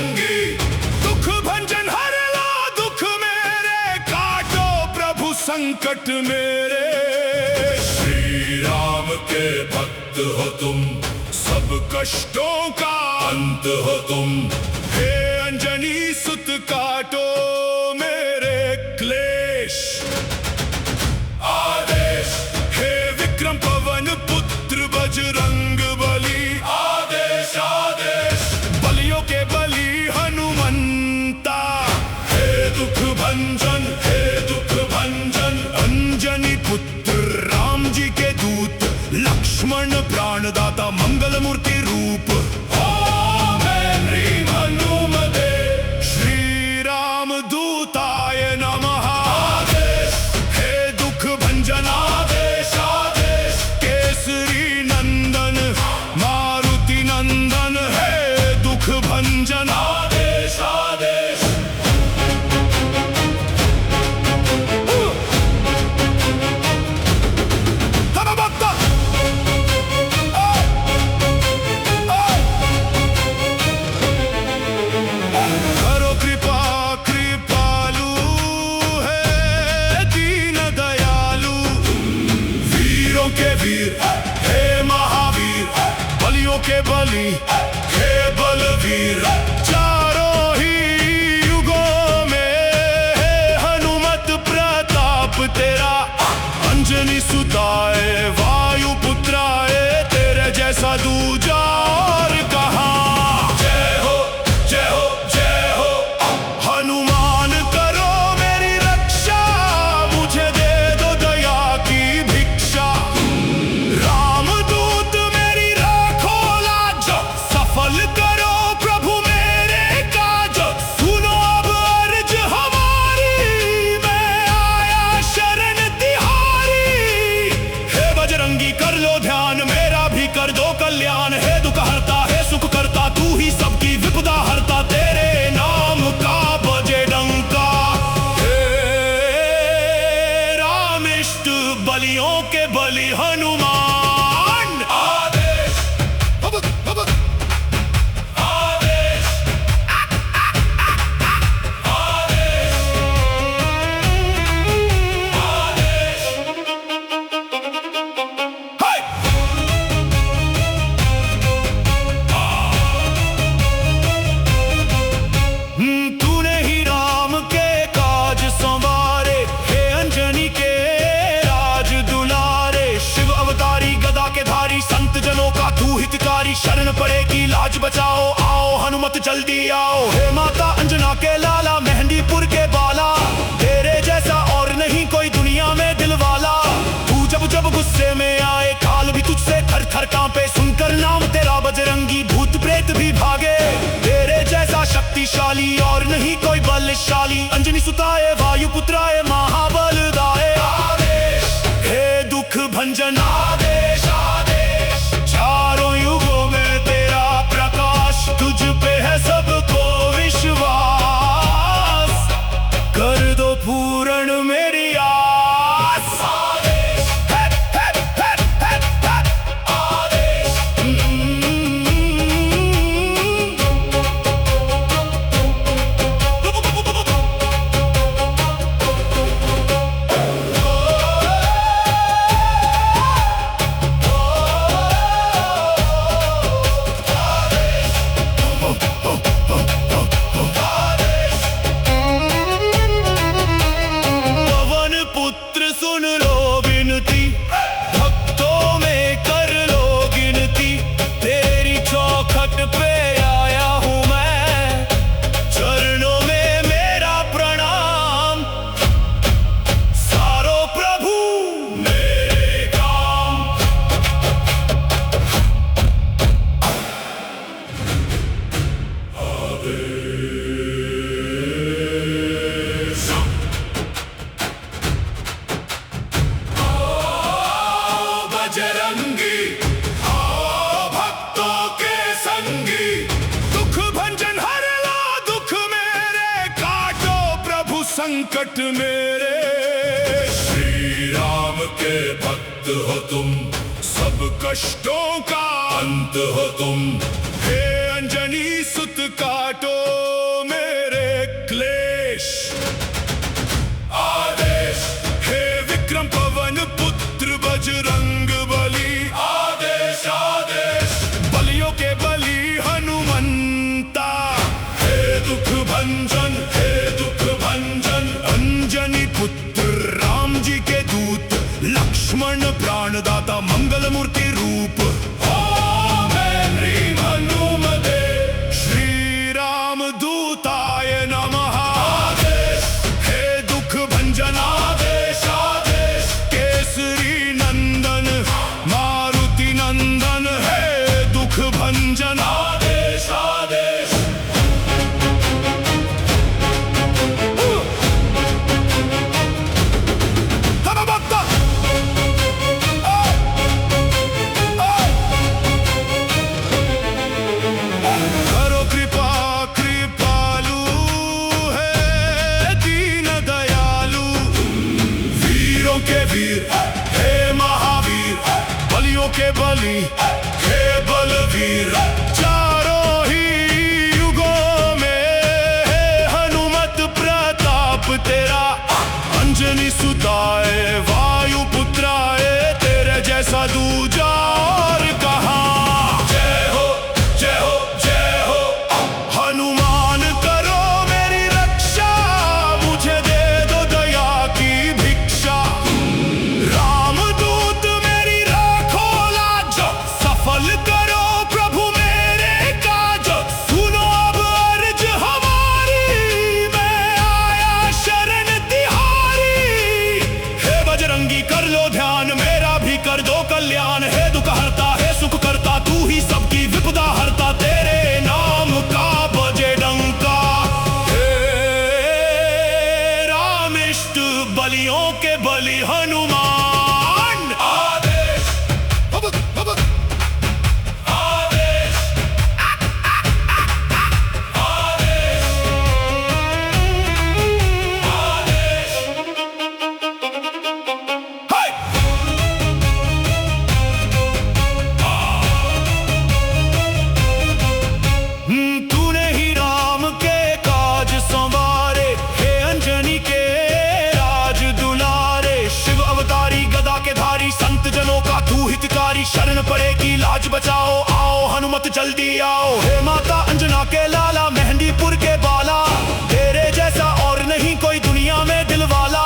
बजरंगी, दुख भंजन हर लो दुख मेरे, काटो प्रभु संकट मेरे। श्री राम के भक्त हो तुम, सब कष्टों का अंत हो तुम। हे अंजनी सुत काटो मेरे क्लेश आदेश। हे विक्रम पवन पुत्र बजरंग बली, आदेश आदेश। बलियों के बली हनुमंता, हे दुख भंजन, हे दुख भंजन। अंजनी पुत्र राम जी के दूत, लक्ष्मण प्राणदाता मंगल मूर्ति रूप। ओम ह्रीं हनुमते श्री राम दूताय नमः। आदेश, हे दुख भंजन आदेश आदेश। केसरी नंदन मारुति नंदन, हे दुख भंजन आदेश आदेश। के वीर हे महावीर, बलियों के बली हे बलवीर। चारों ही युगों में है हनुमत प्रताप तेरा। अंजनी सुताए वायु पुत्राए, तेरे जैसा दूजा और कहाँ। जय हो जय हो जय हो हनुमान, करो मेरी रक्षा, मुझे दे दो दया की भिक्षा। रामदूत मेरी राखो लाज, सफल करो प्रभु मेरे काज। सुनो अब अर्ज हमारी, मैं आया शरण तिहारी। हे बजरंगी कर लो ध्यान, मेरा भी कर दो कल्याण। हे दुख हरता है सुख करता, तू ही सबकी विपदा हरता। तेरे नाम का बजे डंका, हे रामिष्ट बलियों के बलि हनुमान। तूने ही राम के काज संवारे, हे अंजनी के राज दुलारे। शिव अवतारी गदा के धारी, संत जनों का तू हितकारी। शरण पड़ेगी लाज बचाओ, आओ हनुमत जल्दी आओ। हे माता अंजना के लाला, मेहंदीपुर के बाला, तेरे जैसा और नहीं कोई दुनिया में दिलवाला। तू जब जब गुस्से में आए, काल भी तुझसे थर थर कांपे। सुनकर नाम तेरा बजरंगी, भूत प्रेत भी भागे। तेरे जैसा शक्तिशाली और नहीं कोई बलशाली। अंजनी सुताए वायु पुत्राए महाबलदाय। आदेश, हे दुख भंजन आदेश आदेश। चारों युगों में तेरा प्रकाश, तुझ पे है सबको विश्वास। कर दो पूर्ण मेरी आस। आदेश, आदेश। सुन लो विनती, भक्तों में कर लो गिनती। तेरी चौखट पे आया हूँ मैं, चरणों में मेरा प्रणाम। सारो प्रभु मेरे काम। बजरंगी आओ भक्तों के संगी, दुख भंजन हर लो दुख मेरे, काटो प्रभु संकट मेरे। श्री राम के भक्त हो तुम, सब कष्टों का अंत हो तुम। हे अंजनी अंजनी सुत काटो मेरे क्लेश। आदेश हे विक्रम पवन पुत्र बजरंग बली। आदेश आदेश बलियों के बलि हनुमंता। हे दुख भंजन हे दुख भंजन अंजनी पुत्र राम जी के दूत। लक्ष्मण प्राणदाता मंगल मूर्ति रूप। ओम ह्रीं हनुमते श्री राम दूताय नमः। आदेश हे दुख भंजन आदेश आदेश केसरी नंदन मारुति नंदन। हे दुख भंजन आदेश आदेश। के वीर हे महावीर बलियों के बलि हे बलवीर। चारों ही युगों में है हनुमत प्रताप तेरा। अंजनी सुताए वायु पुत्राए तेरे जैसा दूजा और कहाँ। जय हो जय हो जय हो हनुमान करो मेरी रक्षा। मुझे दे दो दया की भिक्षा। रामदूत मेरी राखो लाज। सफल करो प्रभु मेरे काज। सुनो अब अर्ज हमारी मैं आया शरण तिहारी। हे बजरंगी कर लो ध्यान मेरा भी कर दो कल्याण। हे दुख हरता हे सुख करता तू ही सबकी विपदा हरता। तेरे नाम का बजे डंका। हे रामिष्ट बलियों के बलि हनुमान। आदेश आदेश आदेश आदेश। हाय तूने ही राम के काज संवारे। हे अंजनी के राज दुलारे। शिव अवतारी गदा के धारी संत जनों का तू हितकारी। शरण पड़ेगी लाज बचाओ आओ हनुमत जल्दी आओ। हे माता अंजना के लाला मेहंदीपुर के बाला। तेरे जैसा और नहीं कोई दुनिया में दिलवाला।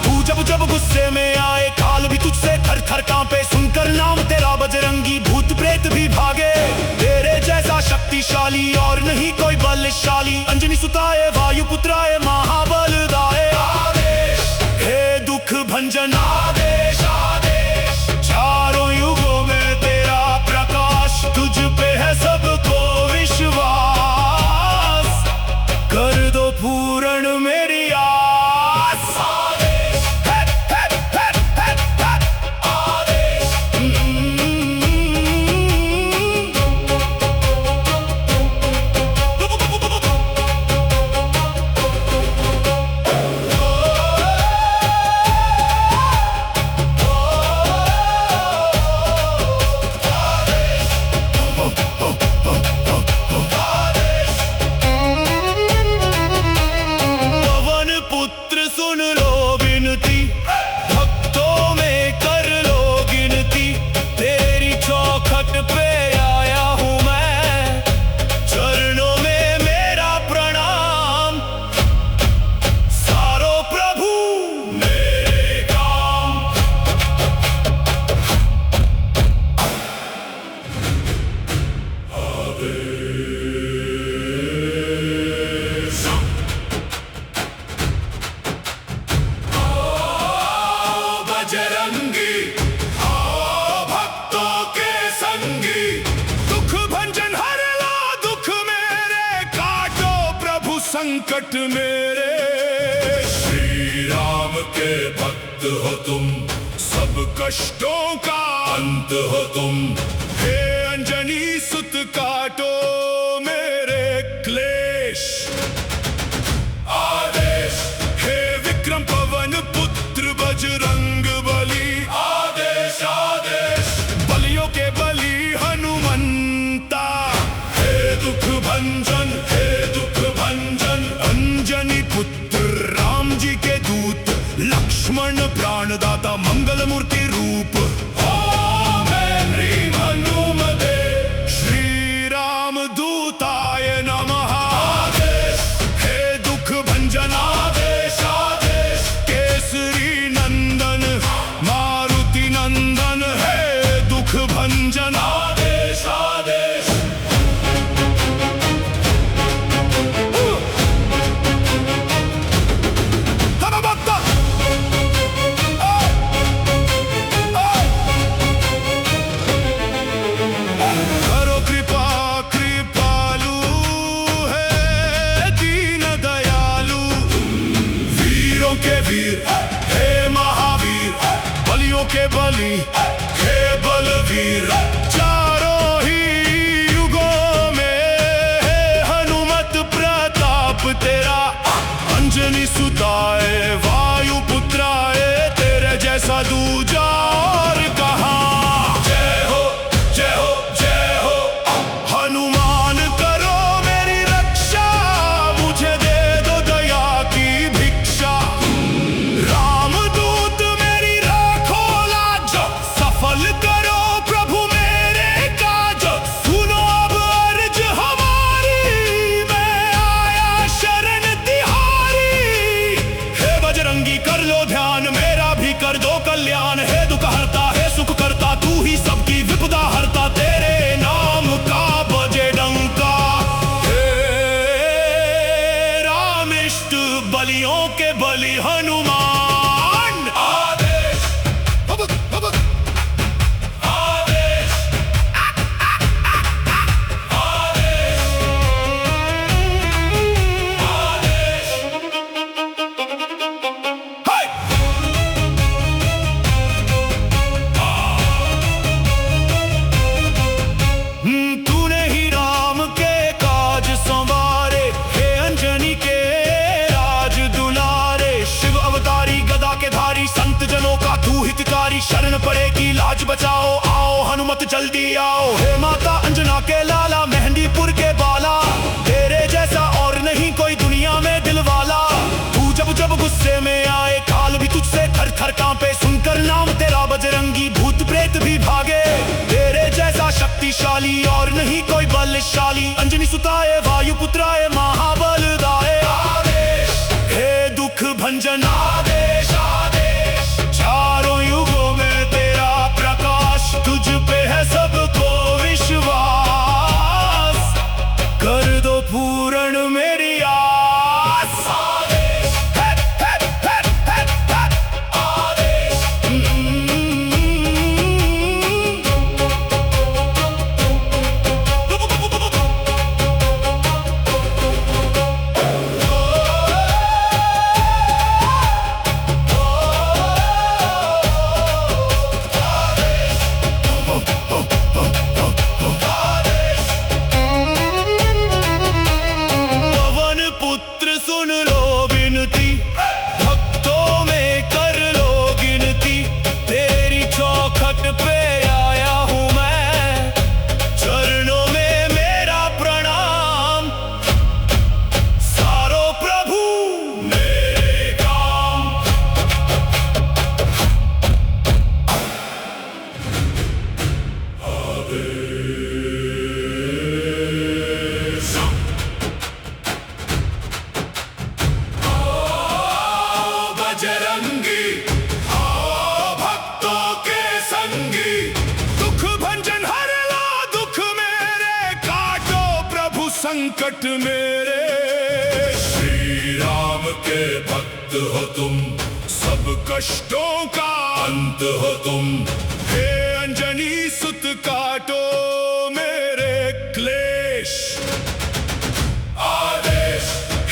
तू जब जब गुस्से में आए काल भी तुझसे थर थर कांपे। सुनकर नाम तेरा बजरंगी भूत प्रेत भी भागे। तेरे जैसा शक्तिशाली और नहीं कोई बलशाली। अंजनी सुताए वायु पुत्राए महाबलदाय। आदेश हे दुख भंजन आदेश आदेश। चारों युगों में तेरा प्रकाश। तुझ पे है सबको विश्वास। कर दो पूर्ण मेरी आस। आदेश हे हे हे हे हे आदेश। संकट मेरे। श्री राम के भक्त हो तुम, सब कष्टों का अंत हो तुम। हे अंजनी सुत काटो मेरे क्लेश। आदेश हे विक्रम पवन पुत्र बजरंग बली। आदेश आदेश बलियों के बलि हनुमंता। हे दुख वीर हे महावीर, बलियों के बलि हे बलवीर। चारों ही युगों में है हनुमत प्रताप तेरा, अंजनी सुताए वायु पुत्राए, तेरे जैसा दूजा और कहाँ। जय हो जय हो जय हो हनुमान, करो मेरी रक्षा, मुझे दे दो दया की भिक्षा। रामदूत मेरी राखो लाज, सफल करो प्रभु मेरे काज। सुनो अब अर्ज हमारी, मैं आया शरण तिहारी। हे बजरंगी कर लो ध्यान, मेरा भी कर दो कल्याण। हे दुख हरता है सुख करता, तू ही सबकी विपदा हरता, तेरे नाम का बजे डंका। हे रामिष्ट बलियों के बलि हनुमान, आदेश आदेश आदेश हाय। तूने ही राम के काज संवारे, हे अंजनी के राज दुलारे। शिव अवतारी गदा के धारी, संत जनों का तू हितकारी। शरण पड़ेगी लाज बचाओ, आओ हनुमत जल्दी आओ। हे माता अंजना के लाला, मेहंदीपुर के बाला, तेरे जैसा और नहीं कोई दुनिया में दिलवाला। तू जब जब गुस्से में आए, काल भी तुझसे थर थर कांपे। सुनकर नाम तेरा बजरंगी, भूत प्रेत भी भागे। तेरे जैसा शक्तिशाली और नहीं कोई बलशाली, अंजनी सुताए वायु पुत्राए महाबलदाए। आदेश हे दुख भंजन, आदेश आदेश। चारों युगों में तेरा प्रकाश, तुझ पे है सबको विश्वास। कर दो पूर्ण मेरी आस। आदेश है, आदेश। पवन पुत्र सुन लो विनती, भक्तों में कर लो गिनती। तेरी चौखट पे आया हूँ मैं, चरणों में मेरा प्रणाम। सारो प्रभु मेरे काम। बजरंगी आओ भक्तों के संगी, दुख भंजन हर लो दुख मेरे, काटो प्रभु संकट मेरे। श्री राम के भक्त हो तुम, सब कष्टों का अंत हो तुम। हे अंजनी सुत काटो मेरे क्लेश। आदेश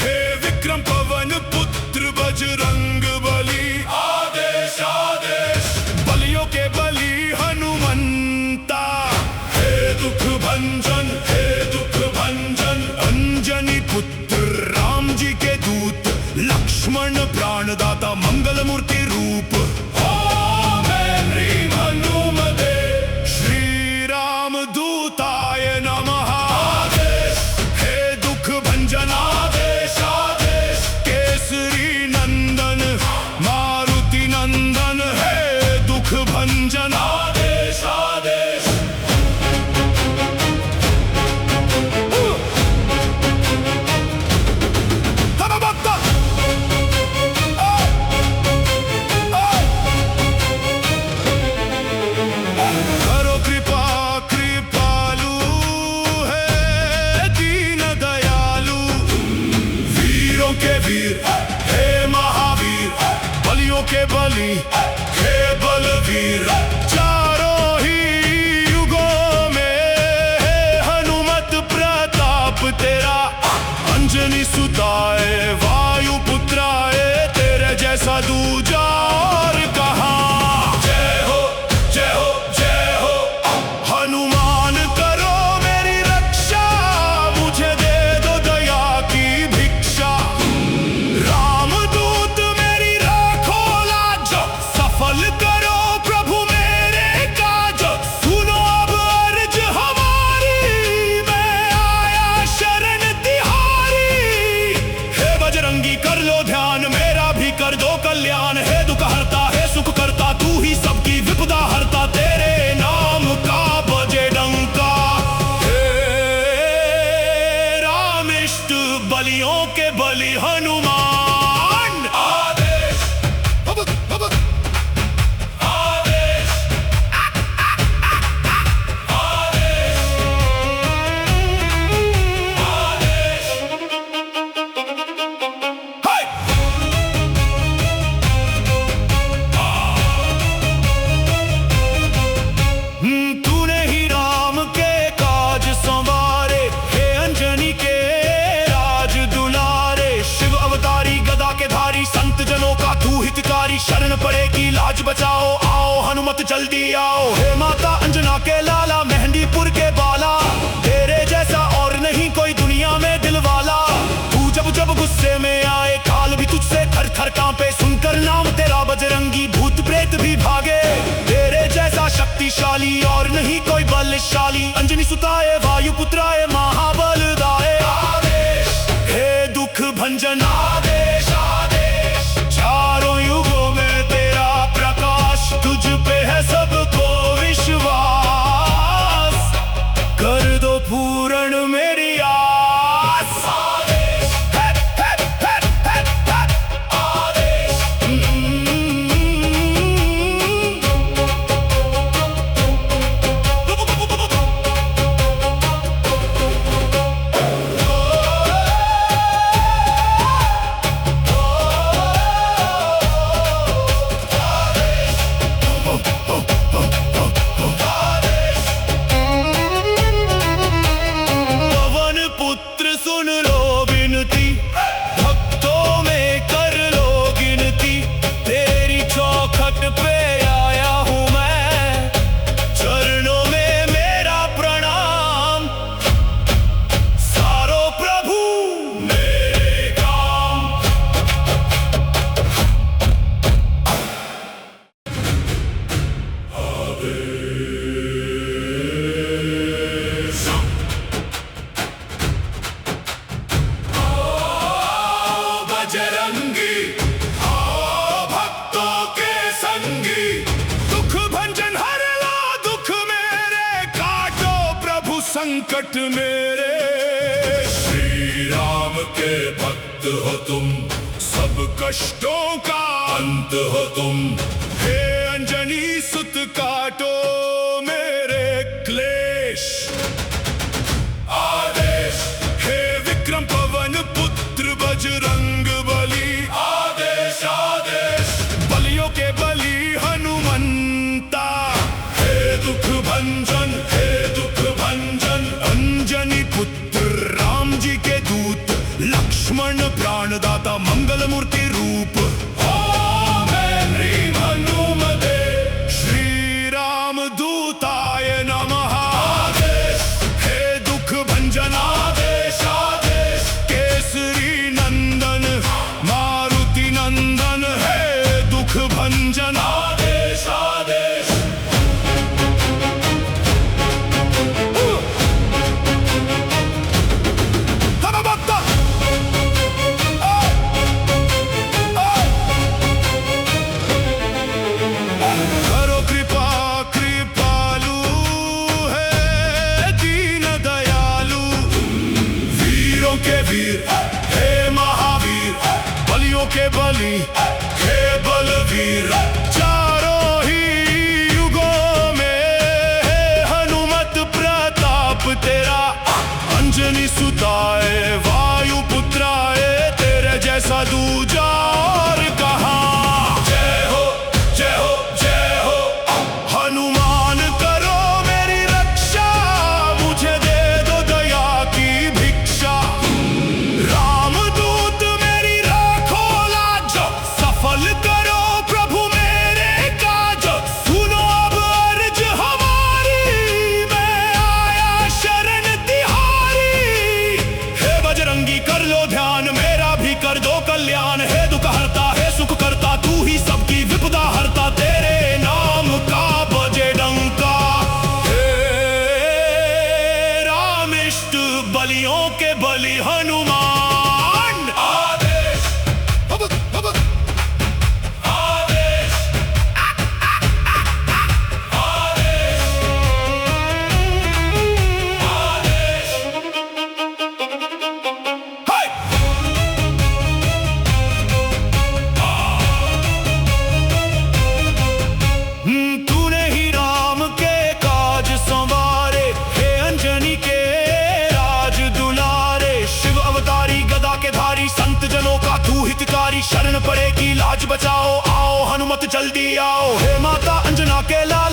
हे विक्रम पवन पुत्र बजरंग बली, आदेश आदेश। बलियों के बलि हनुमंता, हे दुख भंजन हे दुख भंजन। अंजनी पुत्र राम जी के दूत, लक्ष्मण प्राणदाता मंगल मूर्ति रूप। ओम ह्रीं हनुमते श्री राम दूताय नमः। आदेश हे दुख भंजन, आदेश आदेश। केसरी नंदन मारुति नंदन, हे दुख भंजन, आदेश आदेश। करो कृपा कृपालु है दीन दयालु। वीरों के वीर हे महावीर, बलियों के बलि हे बलवीर। चारों ही युगों में है हनुमत प्रताप तेरा, अंजनी सुताए वायु पुत्राए, तेरे जैसा बलियों के बलि हनुमान। आदेश आदेश आदेश तूने ही राम के काज संवारे, हे अंजनी के राज दुलारे। शिव अवतारी गदा के धारी, संत जनों का तू हितकारी। शरण पड़ेगी लाज बचाओ, आओ हनुमत जल्दी आओ। हे माता अंजना के लाला, मेहंदीपुर के बाला, तेरे जैसा और नहीं कोई दुनिया में दिलवाला। तू जब जब गुस्से में आए, काल भी तुझसे थर थर कांपे। सुनकर नाम तेरा बजरंगी, भूत प्रेत भी भागे। तेरे जैसा शक्तिशाली और नहीं कोई बलशाली। अंजनी सुताए वायु पुत्राए महाबलदाए। आदेश हे दुख भंजन, आदेश आदेश। चारों युगों में तेरा प्रकाश, तुझ पे है सबको विश्वास। कर दो पूर्ण मेरी आस। आदेश आदेश सुन लो विनती, भक्तों में कर लो गिनती। तेरी चौखट पे आया हूँ मैं, चरणों में मेरा प्रणाम। सारो प्रभु मेरे काम। बजरंगी आओ भक्तों के संगी, दुख भंजन हर लो दुख मेरे। काटो प्रभु संकट मेरे। श्री राम के भक्त हो तुम, सब कष्टों का अंत हो तुम। हे अंजनी सुत काटो मेरे क्लेश। आदेश हे विक्रम पवन पुत्र बजरंग बली। आदेश आदेश बलियों के बलि हनुमंता। हे दुख भंजन, हे दुख भंजन। अंजनी पुत्र राम जी के दूत, लक्ष्मण प्राणदाता मंगल मूर्ति रूप। ओम ह्रीं हनुमते श्री राम दूताय नमः। आदेश हे दुख भंजन, आदेश आदेश। केसरी नंदन मारुति नंदन, हे दुख भंजन। आदेश आदेश करो कृपा, कृपालु है दीन दयालु। वीरों के वीर हे महावीर, बलियों के बलि हे बलवीर। चारों ही युगों में है हनुमत प्रताप तेरा। अंजनी सुताए वायु पुत्राए, तेरे जैसा दूजा और कहाँ। जय हो जय हो जय हो हनुमान, करो मेरी रक्षा। मुझे दे दो दया की भिक्षा। रामदूत मेरी राखो लाज, सफल करो प्रभु मेरे काज। सुनो अब अर्ज हमारी, मैं आया शरण तिहारी। हे बजरंगी कर लो ध्यान, मेरा भी कर दो कल्याण। हे दुख हरता है सुख करता, तू ही सबकी विपदा हरता। तेरे नाम का बजे डंका। हे रामिष्ट बलियों के बलि हनुमान। आदेश आदेश आदेश आदेश। शरण पड़ेगी लाज बचाओ, आओ हनुमत जल्दी आओ। हे माता अंजना के लाल